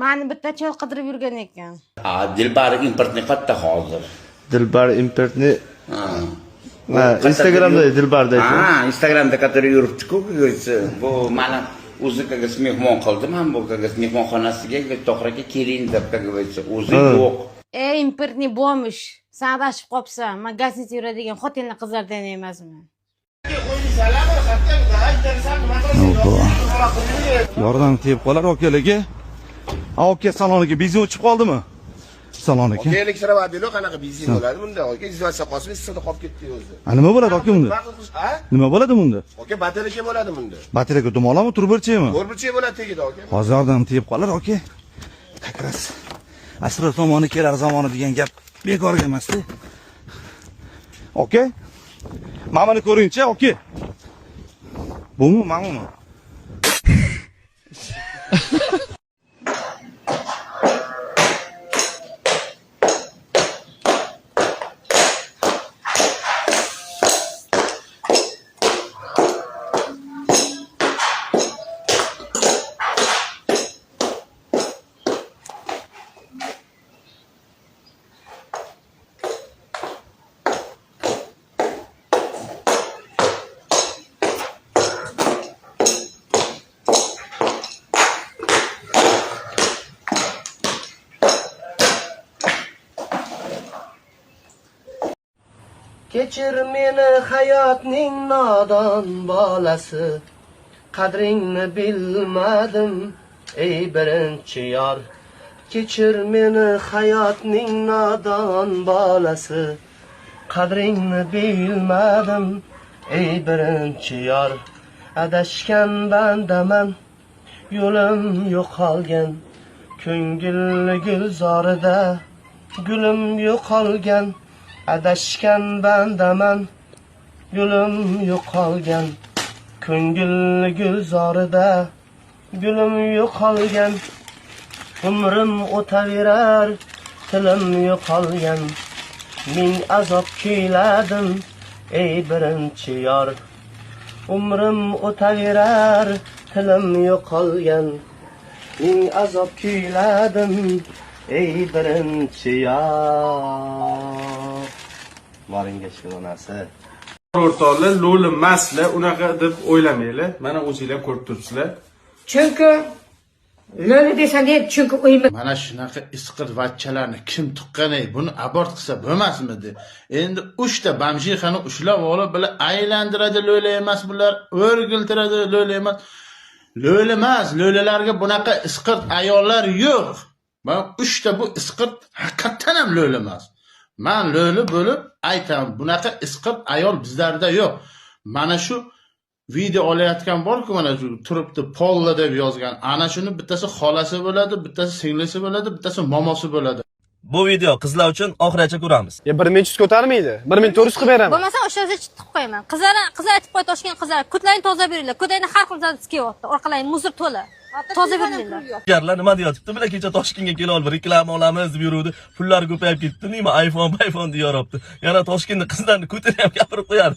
Mani bitta chol qidirib yurgan ekan. Dilbar importni qatta hozir. Dilbar importni Instagramda Dilbarda ekan. Instagramda qator yuribdi-ku. Bu mana o'zi kagas mehmon qildi. Men bu kagas mehmonxonasiga to'g'riga keling deb kagas o'zi yo'q. Importni bo'lmish. Sadashib qopsan. Men gazetda yuradigan xotinlar qizlardan emasman. Yordam tegib qolar okalarga. Aka saloniga bizi o'chib qoldimi? Saloniga. Kelik sababilo qanaqa bizi bo'ladi bunda? Aka izolasiya qolsin, issiqda qolib ketdi o'zi. Nima bo'ladi aka bunda? Nima bo'ladi bunda? Aka batareyka bo'ladi bunda. Batareyka dumalami, turburchakmi? Turburchak bo'ladi tegida aka. Hozir yordam tegib qolar aka. Kakras. Asr tomoni kelar zamoni degan gap bekorga emas-da. Aka? Mamani ko'ring-chi, aka. Bumi, mamami? Kechir meni hayotning nodon bolasi, qadringni bilmadim ey birinchi yor. Kechir meni hayotning nodon bolasi, qadringni bilmadim ey birinchi yor. Adashgan bandaman, yo'lim yo'qolgan, ko'ngil gulzorida gulim yo'qolgan. Adashgan bandaman, yo'lim yo'qolgan, ko'ngil gulzorida gulim yo'qolgan. Umrim o'taverar, tilim yo'qolgan, ming azob kuyladim ey birinchi yor. Umrim o'taverar, tilim yo'qolgan, ming azob kuyladim ey birinchi yor. Boringa shunasi. O'rtoqlar lo'li masla unaqa deb o'ylamaylar. Mana o'zingizlar ko'rib turibsizlar. Chunki lo'li desanglar chunki uymi. Mana shunaqa isqirvachchalarni kim tuqqan ey? Buni abort qilsa bo'lmasmidi? Endi 3 ta bamjixani ushlab olib bilan aylantiradi lo'li emas bular, o'rgiltiradi lo'li emas. Lo'li emas, lo'lilarga bunaqa isqirt ayollar yo'q. Men 3 ta bu isqirt haqiqatan ham lo'li emas. Men lo'li bo'lib aytaman, bunaqa isqirt ayol bizlarda yo'q. Mana shu video olayotgan bor-ku, mana shu turibdi Polla deb yozgan. Ana shuni bittasi xolasi bo'ladi, bittasi singlisi bo'ladi, bittasi momosi bo'ladi. Bu video qizlar uchun oxiracha ko'ramiz. 1500 ko'tarmaydi. 1400 qilib beraman. Bo'lmasa o'sha yerga chiqib qo'yaman. Qizlar aytib qo'ydi, Toshkent qizlar, ko'tlaringni toza beringlar. Ko'tlaringni har xil zads kelyapti. Orqalaring muzir to'la. Toza beringlar. Jigarlar nima deyotibdi? Bular kecha Toshkentga kela olib reklama olamiz deb yuruvdi. Pullar ko'payib ketdi. Nima iPhone deyapti. Yana Toshkentning qizlarini ko'tini ham gapirib qo'yadi.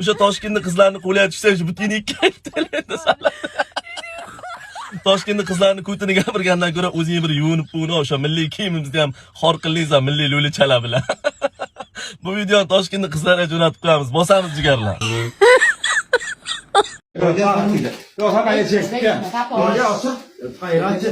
O'sha Toshkentning qizlarini qo'lga tushsang, butini 2 to'laydi sala. Toshkentning qizlarini ko'tini gapirgandan ko'ra o'zing bir yuvinib qo'yna, o'sha milliy kiyimimizni ham xor qilingizlar, milliy lo'li chala bilan. Bu videoni Toshkentning qizlariga jo'natib qo'yamiz. Bosamiz jigarlar. Yo'q, haqaga chekka. Yo'q, ochiq. Qayranchi.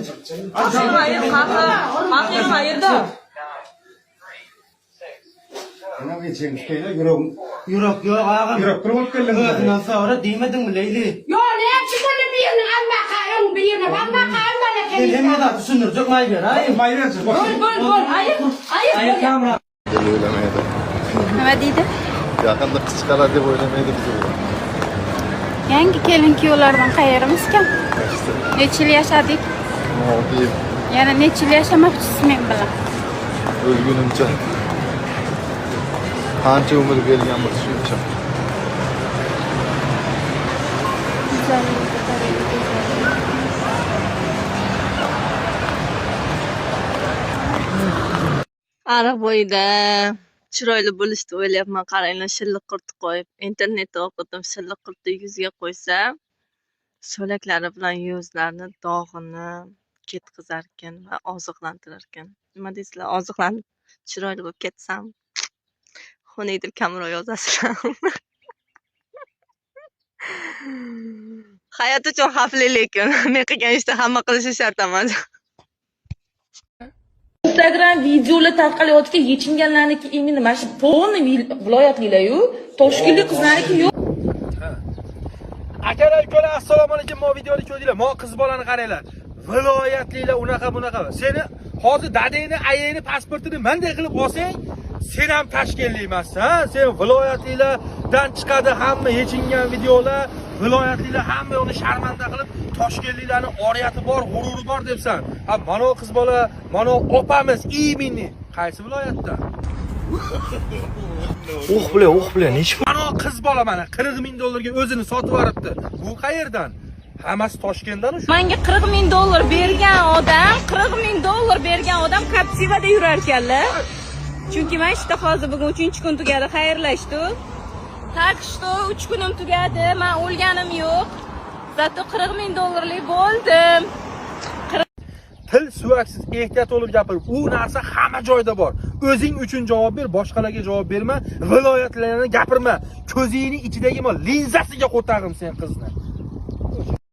Yurak yo'q, oyog'im. Yurak qilib keldim. Bundan sonra demadingmi Leyli? Yo'q, men chiqdim bu yerni amma qarim bu yerni amma qarim mana Sen nima tushuntirib mayber, ay. Mayverchi. Bo'l, ayib. Kamera. O'ylamaydi. Nima deydi? Yaqinda qiz chiqaradi deb o'ylamaydi biz. Yangi kelin kuyovlardan qayerimiz kam? Necha yil yashadik? 6 yil. Yana necha yil yashamoqchisiz men bilan? O'lgunimcha. Qancha umr berganmiz shuncha. Ariq bo'yida chiroyli bo'lishni o'ylayapman. Qaranglar, shilliq qurti qo'yib, internetda o'qidim, shilliq qurtni yuzga qo'ysa, so'laklari bilan yuzlarni dog'ini ketqizar ekan va oziqlantirar ekan. Nima deysizlar? Oziqlanib chiroyli bo'lib ketsam, xunidil kamera yozasizlar. Hayot uchun xavfli lekin men qilgan ishda hamma qilishi shart emas. Instagram videolar tarqalayotgan yechinganlarniki именно mana shu polni viloyatlilar-yu, Toshkentlik qizlarniki yo'q. Akalar, ukalar, assalomu alaykum. Mo videoni ko'rdinglar. Mo qiz bolani qaranglar. Viloyatlilar unaqa bunaqa. Seni hozir dadangni, ayangni pasportini menday qilib olsang, sen ham Toshkentlik emassan, ha? Sen viloyatlilardan chiqadi hamma yechingan videolar, viloyatlilar hamma uni sharmanda qilib, Toshkentliklarning oriyati bor, g'ururi bor debsan. Ha, mana qiz bola, mana opamiz imini. Qaysi viloyatda? Nechun? Mana qiz bola mana 40 ming dollarga o'zini sotib olibdi. Bu qayerdan? Hammasi Toshkentdan shu. Menga 40 ming dollar bergan odam, 40 ming dollar bergan odam Captiva'da yurar ekanlar. Chunki men ishda hozir bugun 3-kun tugadi, xayrlashdi. Tak что 3 kunim tugadi, men o'lganim yo'q. Zato 40 ming dollarlik bo'ldim. Til suvaksiz ehtiyot bo'lib gapir. U narsa hamma joyda bor. O'zing uchun javob ber, boshqalarga javob berma. Viloyatlarni gapirma. Ko'zingning ichidagi linzasiga qo'tag'im sen qizni.